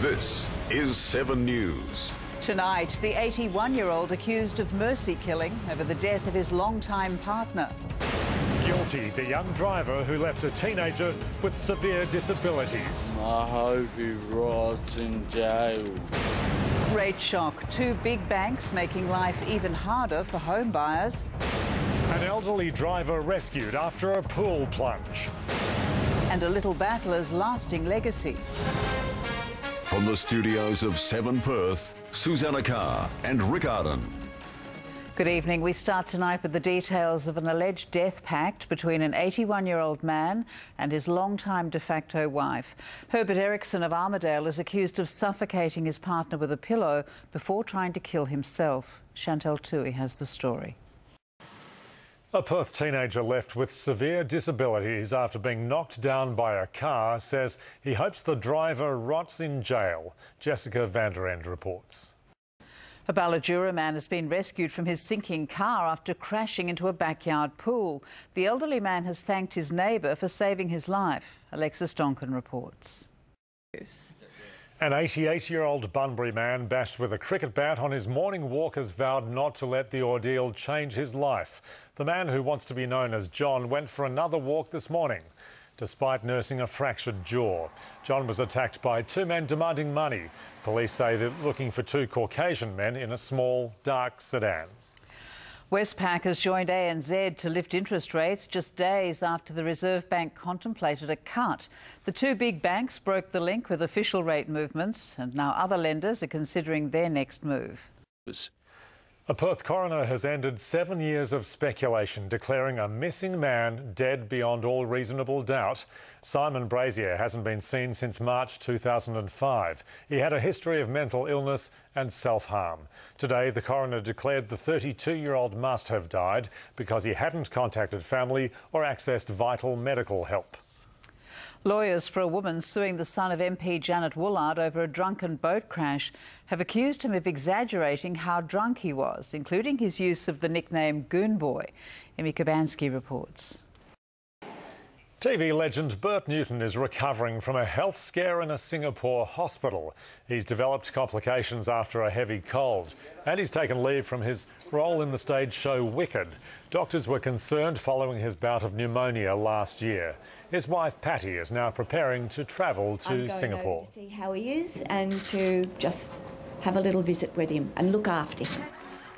This is 7 News. Tonight, the 81-year-old accused of mercy killing over the death of his longtime partner. Guilty, the young driver who left a teenager with severe disabilities. I hope he rots in jail. Rate shock. 2 big banks making life even harder for home buyers. An elderly driver rescued after a pool plunge. And a little battler's lasting legacy. From the studios of 7 Perth, Susannah Carr and Ardon. Good evening. We start tonight with the details of an alleged death pact between an 81-year-old man and his longtime de facto wife. Herbert Erickson of Armidale is accused of suffocating his partner with a pillow before trying to kill himself. Chantel Tui has the story. A Perth teenager left with severe disabilities after being knocked down by a car says he hopes the driver rots in jail. Jessica van der End reports. A Balladura man has been rescued from his sinking car after crashing into a backyard pool. The elderly man has thanked his neighbour for saving his life. Alexis Donkin reports. An 88-year-old Bunbury man bashed with a cricket bat on his morning walk has vowed not to let the ordeal change his life. The man, who wants to be known as John, went for another walk this morning, despite nursing a fractured jaw. John was attacked by 2 men demanding money. Police say they're looking for 2 Caucasian men in a small, dark sedan. Westpac has joined ANZ to lift interest rates just days after the Reserve Bank contemplated a cut. The 2 big banks broke the link with official rate movements, and now other lenders are considering their next move. A Perth coroner has ended 7 years of speculation, declaring a missing man dead beyond all reasonable doubt. Simon Brazier hasn't been seen since March 2005. He had a history of mental illness and self-harm. Today, the coroner declared the 32-year-old must have died because he hadn't contacted family or accessed vital medical help. Lawyers for a woman suing the son of MP Janet Woolard over a drunken boat crash have accused him of exaggerating how drunk he was, including his use of the nickname Goon Boy. Emmy Kabansky reports. TV legend Bert Newton is recovering from a health scare in a Singapore hospital. He's developed complications after a heavy cold, and he's taken leave from his role in the stage show Wicked. Doctors were concerned following his bout of pneumonia last year. His wife Patty is now preparing to travel to Singapore. Over to see how he is and to just have a little visit with him and look after him.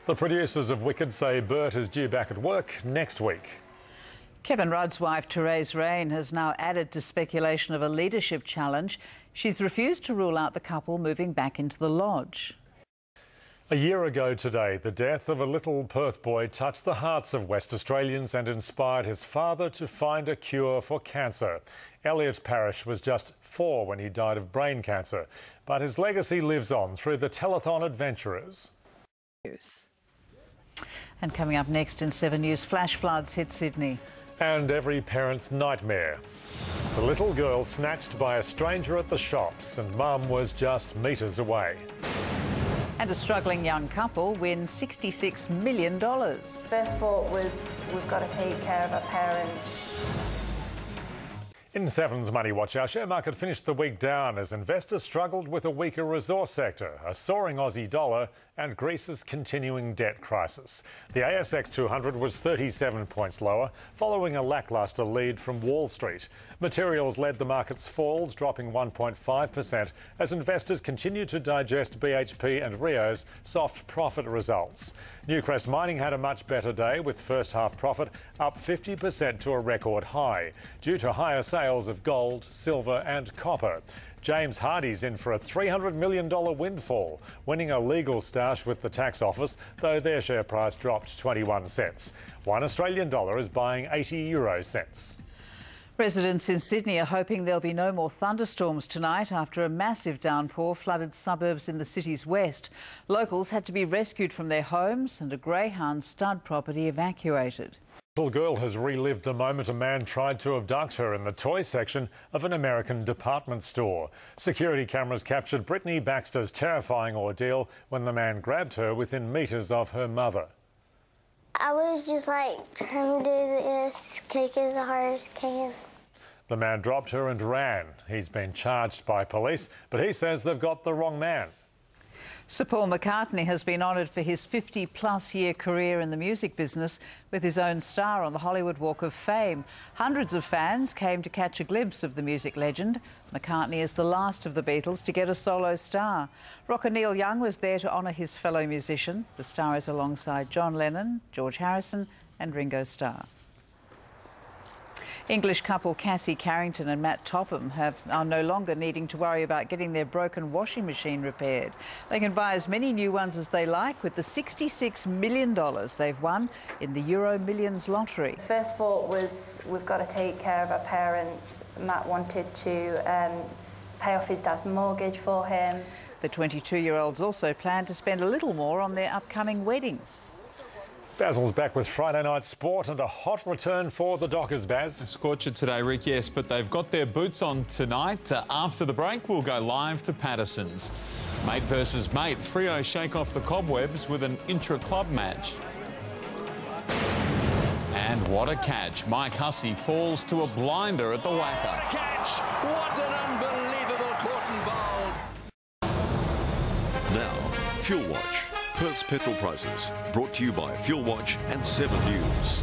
The producers of Wicked say Bert is due back at work next week. Kevin Rudd's wife, Therese Rain, has now added to speculation of a leadership challenge. She's refused to rule out the couple moving back into the lodge. A year ago today, the death of a little Perth boy touched the hearts of West Australians and inspired his father to find a cure for cancer. Elliot Parrish was just 4 when he died of brain cancer, but his legacy lives on through the telethon adventurers. And coming up next in 7 News, flash floods hit Sydney. And every parent's nightmare. The little girl snatched by a stranger at the shops, and mum was just metres away. And a struggling young couple win $66 million. First thought was, we've got to take care of our parents. In 7's Money Watch, our share market finished the week down as investors struggled with a weaker resource sector, a soaring Aussie dollar and Greece's continuing debt crisis. The ASX 200 was 37 points lower, following a lacklustre lead from Wall Street. Materials led the market's falls, dropping 1.5% as investors continue to digest BHP and Rio's soft profit results. Newcrest Mining had a much better day, with first half profit up 50% to a record high, due to higher sales of gold, silver and copper. James Hardie's in for a $300 million windfall, winning a legal stoush with the tax office, though their share price dropped 21 cents. $1 Australian is buying 80 euro cents. Residents in Sydney are hoping there'll be no more thunderstorms tonight after a massive downpour flooded suburbs in the city's west. Locals had to be rescued from their homes and a greyhound stud property evacuated. A little girl has relived the moment a man tried to abduct her in the toy section of an American department store. Security cameras captured Brittany Baxter's terrifying ordeal when the man grabbed her within metres of her mother. I was just like trying to do this, kick as hard as I can. The man dropped her and ran. He's been charged by police, but he says they've got the wrong man. Sir Paul McCartney has been honoured for his 50-plus year career in the music business with his own star on the Hollywood Walk of Fame. Hundreds of fans came to catch a glimpse of the music legend. McCartney is the last of the Beatles to get a solo star. Rocker Neil Young was there to honour his fellow musician. The star is alongside John Lennon, George Harrison and Ringo Starr. English couple Cassie Carrington and Matt Topham are no longer needing to worry about getting their broken washing machine repaired. They can buy as many new ones as they like with the $66 million they've won in the Euro Millions lottery. First thought was we've got to take care of our parents. Matt wanted to pay off his dad's mortgage for him. The 22-year-olds also plan to spend a little more on their upcoming wedding. Basil's back with Friday night sport and a hot return for the Dockers, Baz. A scorcher today, Rick, yes, but they've got their boots on tonight. After the break, we'll go live to Patterson's. Mate versus mate. Freo shake off the cobwebs with an intra-club match. And what a catch. Mike Hussey falls to a blinder at the whacker. What a catch! What an unbelievable cotton ball! Now, Fuel Watch. Perth's petrol prices. Brought to you by Fuel Watch and 7 News.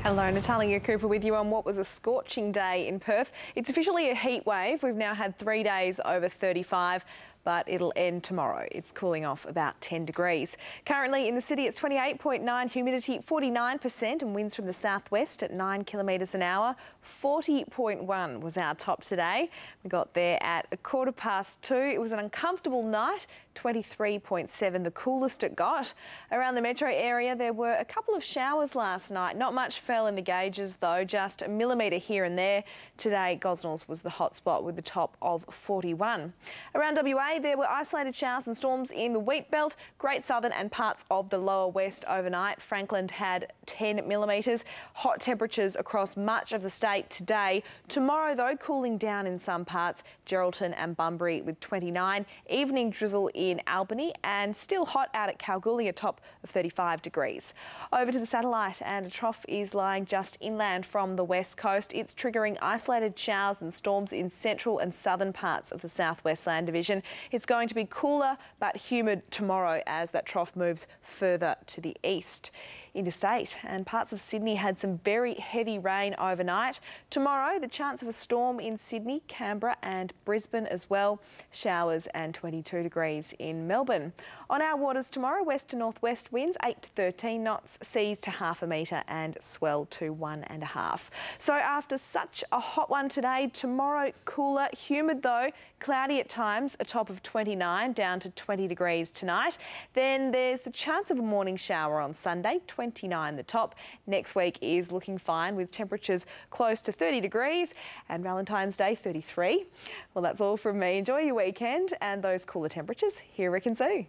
Hello, Natalia Cooper with you on what was a scorching day in Perth. It's officially a heat wave. We've now had 3 days over 35. But it'll end tomorrow. It's cooling off about 10 degrees. Currently in the city, it's 28.9, humidity 49% and winds from the southwest at 9 kilometres an hour. 40.1 was our top today. We got there at 2:15. It was an uncomfortable night. 23.7, the coolest it got. Around the metro area, there were a couple of showers last night. Not much fell in the gauges though, just a millimetre here and there. Today, Gosnells was the hot spot with the top of 41. Around WA, there were isolated showers and storms in the wheat belt, Great Southern and parts of the lower west overnight. Franklin had 10 millimetres. Hot temperatures across much of the state today. Tomorrow, though, cooling down in some parts. Geraldton and Bunbury with 29. Evening drizzle in Albany and still hot out at Kalgoorlie, a top of 35 degrees. Over to the satellite, and a trough is lying just inland from the west coast. It's triggering isolated showers and storms in central and southern parts of the southwest land division. It's going to be cooler but humid tomorrow as that trough moves further to the east. Interstate and parts of Sydney had some very heavy rain overnight. Tomorrow, the chance of a storm in Sydney, Canberra and Brisbane as well. Showers and 22 degrees in Melbourne. On our waters tomorrow, west to northwest winds 8 to 13 knots, seas to ½ a metre and swell to 1.5. So after such a hot one today, tomorrow cooler, humid though, cloudy at times, a top of 29 down to 20 degrees tonight. Then there's the chance of a morning shower on Sunday, 29 the top. Next week is looking fine with temperatures close to 30 degrees and Valentine's Day 33. Well, that's all from me. Enjoy your weekend and those cooler temperatures. Here, Rick and Sue.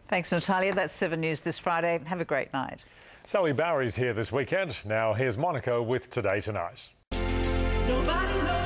Thanks, Natalia. That's 7 News this Friday. Have a great night. Sally Bowery's here this weekend. Now here's Monica with Today Tonight. Nobody knows.